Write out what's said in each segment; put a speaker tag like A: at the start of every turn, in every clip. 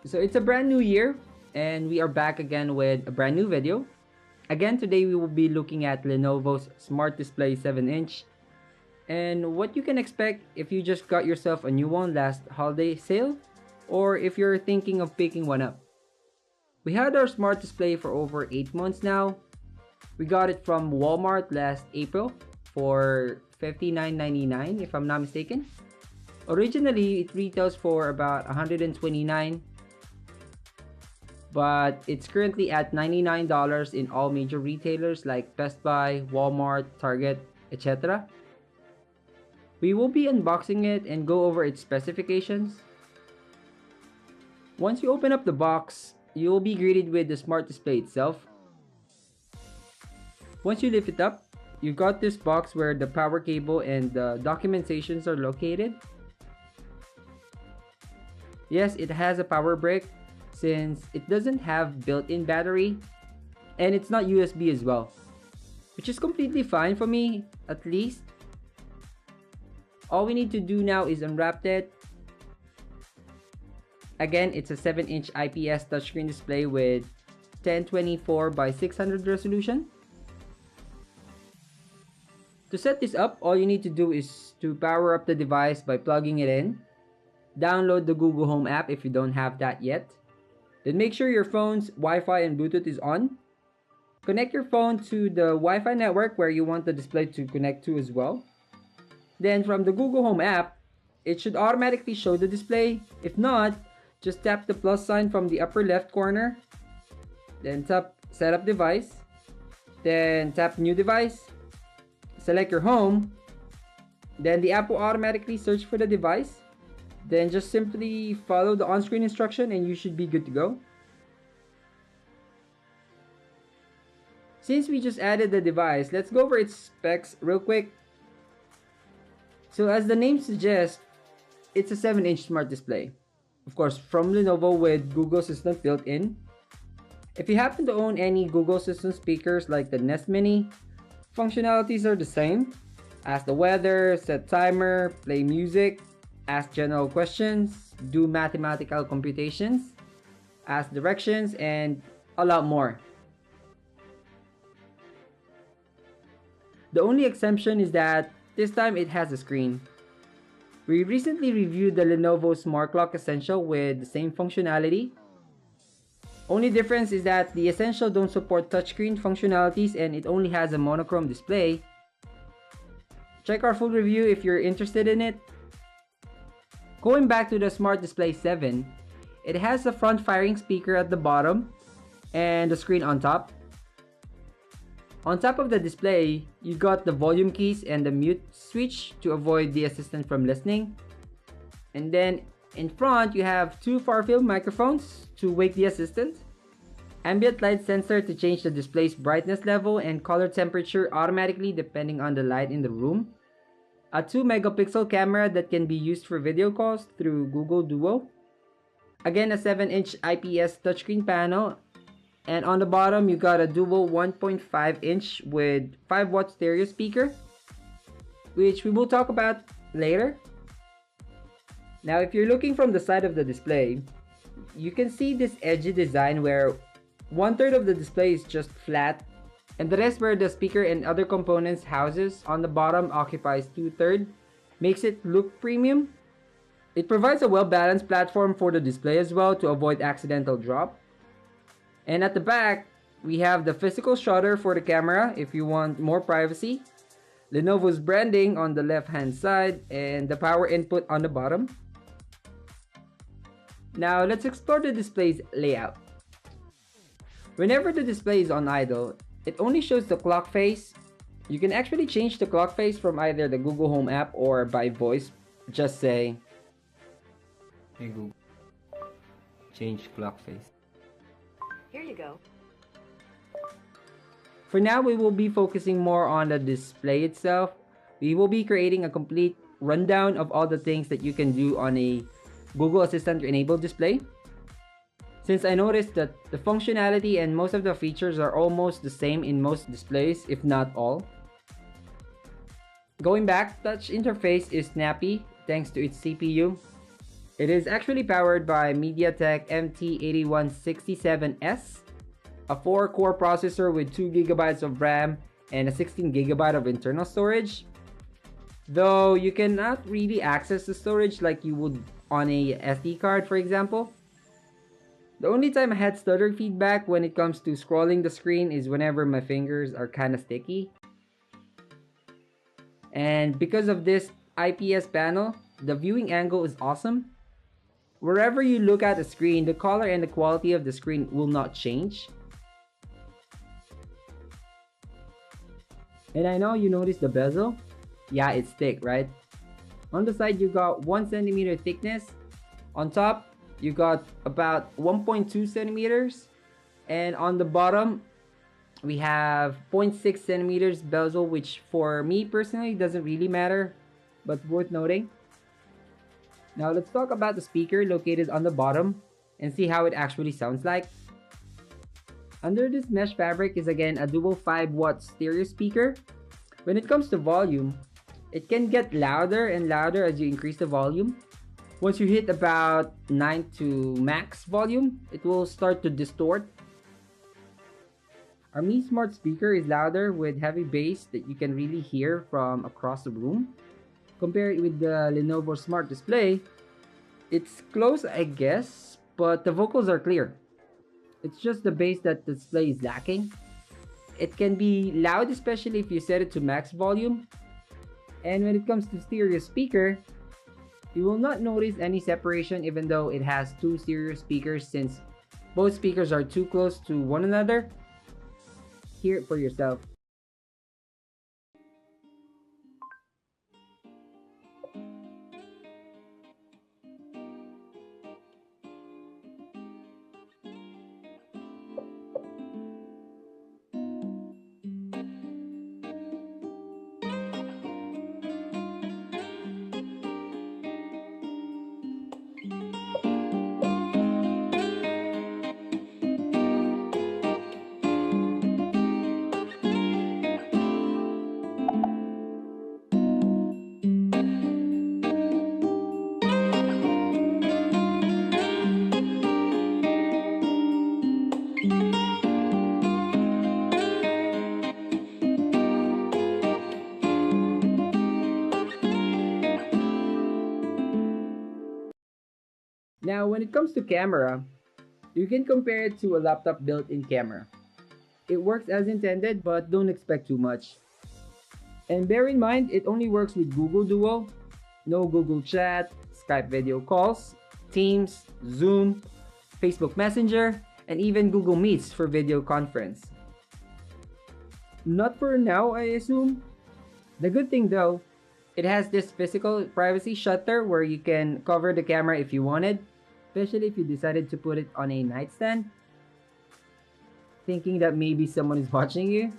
A: So it's a brand new year and we are back again with a brand new video. Again, today we will be looking at Lenovo's Smart Display 7-inch and what you can expect if you just got yourself a new one last holiday sale or if you're thinking of picking one up. We had our Smart Display for over 8 months now. We got it from Walmart last April for $59.99 if I'm not mistaken. Originally, it retails for about $129, but it's currently at $99 in all major retailers like Best Buy, Walmart, Target, etc. We will be unboxing it and go over its specifications. Once you open up the box, you will be greeted with the Smart Display itself. Once you lift it up, you got this box where the power cable and the documentations are located. Yes, it has a power brick since it doesn't have built-in battery and it's not USB as well, which is completely fine for me at least. All we need to do now is unwrap it. Again, it's a 7-inch IPS touchscreen display with 1024 by 600 resolution. To set this up, all you need to do is to power up the device by plugging it in. Download the Google Home app if you don't have that yet. Then make sure your phone's Wi-Fi and Bluetooth is on. Connect your phone to the Wi-Fi network where you want the display to connect to as well. Then from the Google Home app, it should automatically show the display. If not, just tap the plus sign from the upper left corner. Then tap Setup Device. Then tap New Device. Select your home. Then the app will automatically search for the device. Then just simply follow the on-screen instruction and you should be good to go. Since we just added the device, let's go over its specs real quick. So as the name suggests, it's a 7-inch smart display. Of course, from Lenovo with Google Assistant built in. If you happen to own any Google Assistant speakers like the Nest Mini, functionalities are the same. Ask the weather, set timer, play music, ask general questions, do mathematical computations, ask directions, and a lot more. The only exception is that this time it has a screen. We recently reviewed the Lenovo Smart Clock Essential with the same functionality. Only difference is that the Essential don't support touchscreen functionalities and it only has a monochrome display. Check our full review if you're interested in it. Going back to the Smart Display 7, it has a front-firing speaker at the bottom and the screen on top. On top of the display, you got the volume keys and the mute switch to avoid the assistant from listening. And then in front, you have two far-field microphones to wake the assistant, ambient light sensor to change the display's brightness level and color temperature automatically depending on the light in the room, a 2-megapixel camera that can be used for video calls through Google Duo, again a 7-inch IPS touchscreen panel, and on the bottom you got a dual 1.5-inch with 5-watt stereo speaker, which we will talk about later. Now if you're looking from the side of the display, you can see this edgy design where 1/3 of the display is just flat and the rest where the speaker and other components houses on the bottom occupies 2/3, makes it look premium. It provides a well-balanced platform for the display as well to avoid accidental drop. And at the back, we have the physical shutter for the camera if you want more privacy, Lenovo's branding on the left-hand side, and the power input on the bottom. Now let's explore the display's layout. Whenever the display is on idle, it only shows the clock face. You can actually change the clock face from either the Google Home app or by voice. Just say, "Hey Google, change clock face."
B: Here you go.
A: For now, we will be focusing more on the display itself. We will be creating a complete rundown of all the things that you can do on a Google Assistant enabled display. Since I noticed that the functionality and most of the features are almost the same in most displays, if not all. Going back, touch interface is snappy thanks to its CPU. It is actually powered by MediaTek MT8167S, a 4-core processor with 2 GB of RAM and a 16 GB of internal storage. Though you cannot really access the storage like you would on a SD card, for example. The only time I had stutter feedback when it comes to scrolling the screen is whenever my fingers are kind of sticky. And because of this IPS panel, the viewing angle is awesome. Wherever you look at the screen, the color and the quality of the screen will not change. And I know you noticed the bezel. Yeah, it's thick, right? On the side, you got 1 centimeter thickness. On top, you got about 1.2 centimeters. And on the bottom, we have 0.6 centimeters bezel, which for me personally doesn't really matter, but worth noting. Now let's talk about the speaker located on the bottom and see how it actually sounds like. Under this mesh fabric is again a dual 5-watt stereo speaker. When it comes to volume, it can get louder and louder as you increase the volume. Once you hit about 9 to max volume, it will start to distort. Our Mi Smart speaker is louder with heavy bass that you can really hear from across the room. Compare it with the Lenovo Smart Display. It's close, I guess, but the vocals are clear. It's just the bass that the display is lacking. It can be loud, especially if you set it to max volume. And when it comes to stereo speaker, you will not notice any separation even though it has 2 stereo speakers, since both speakers are too close to one another. Hear it for yourself. Now, when it comes to camera, you can compare it to a laptop built-in camera. It works as intended, but don't expect too much. And bear in mind, it only works with Google Duo, no Google Chat, Skype video calls, Teams, Zoom, Facebook Messenger, and even Google Meets for video conference. Not for now, I assume. The good thing though, it has this physical privacy shutter where you can cover the camera if you wanted, especially if you decided to put it on a nightstand, thinking that maybe someone is watching you.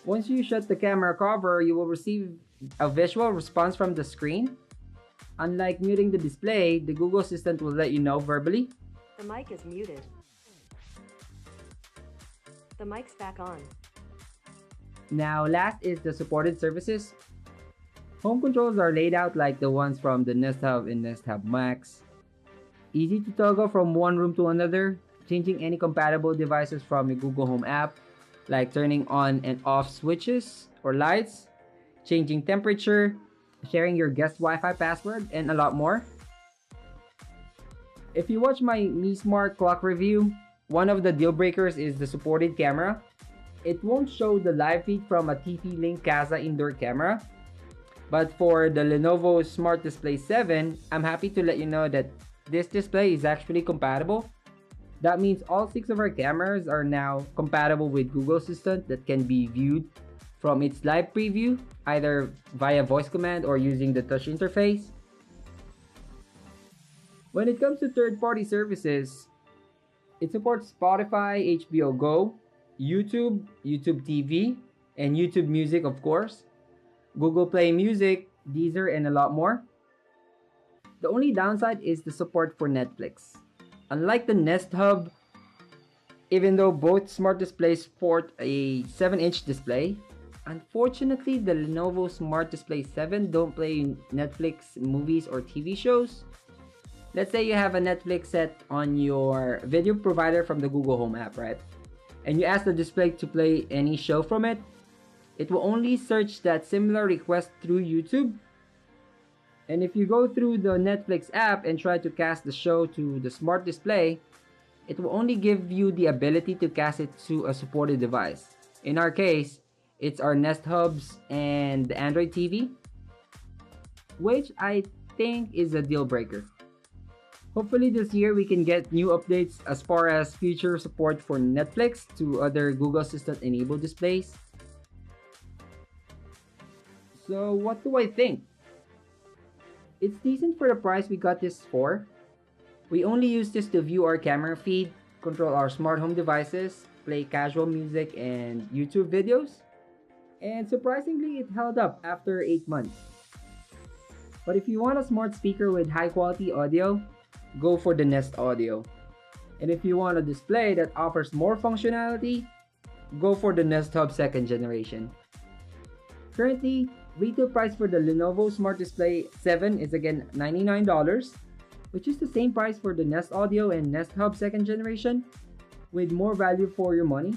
A: Once you shut the camera cover, you will receive a visual response from the screen. Unlike muting the display, the Google Assistant will let you know verbally.
B: The mic is muted. The mic's back on.
A: Now, last is the supported services. Home controls are laid out like the ones from the Nest Hub and Nest Hub Max. Easy to toggle from one room to another, changing any compatible devices from your Google Home app, like turning on and off switches or lights, changing temperature, sharing your guest Wi-Fi password, and a lot more. If you watch my Mi Smart clock review, one of the deal breakers is the supported camera. It won't show the live feed from a TP-Link Casa indoor camera. But for the Lenovo Smart Display 7, I'm happy to let you know that this display is actually compatible. That means all 6 of our cameras are now compatible with Google Assistant that can be viewed from its live preview, either via voice command or using the touch interface. When it comes to third-party services, it supports Spotify, HBO Go, YouTube, YouTube TV, and YouTube Music, of course, Google Play Music, Deezer, and a lot more. The only downside is the support for Netflix. Unlike the Nest Hub, even though both smart displays sport a 7-inch display, unfortunately the Lenovo Smart Display 7 don't play Netflix movies or TV shows. Let's say you have a Netflix set on your video provider from the Google Home app, right? And you ask the display to play any show from it. It will only search that similar request through YouTube. And if you go through the Netflix app and try to cast the show to the smart display, it will only give you the ability to cast it to a supported device. In our case, it's our Nest Hubs and the Android TV, which I think is a deal breaker. Hopefully this year we can get new updates as far as future support for Netflix to other Google Assistant enabled displays. So what do I think? It's decent for the price we got this for. We only use this to view our camera feed, control our smart home devices, play casual music and YouTube videos. And surprisingly, it held up after 8 months. But if you want a smart speaker with high quality audio, go for the Nest Audio. And if you want a display that offers more functionality, go for the Nest Hub 2nd generation. Currently, retail price for the Lenovo Smart Display 7 is again $99, which is the same price for the Nest Audio and Nest Hub 2nd generation, with more value for your money.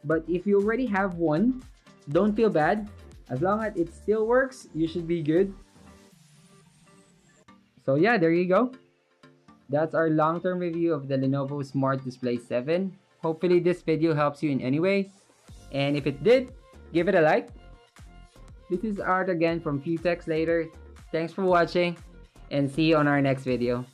A: But if you already have one, don't feel bad. As long as it still works, you should be good. So yeah, there you go. That's our long-term review of the Lenovo Smart Display 7. Hopefully this video helps you in any way. And if it did, give it a like. This is Art again from Few Techs Later. Thanks for watching and see you on our next video.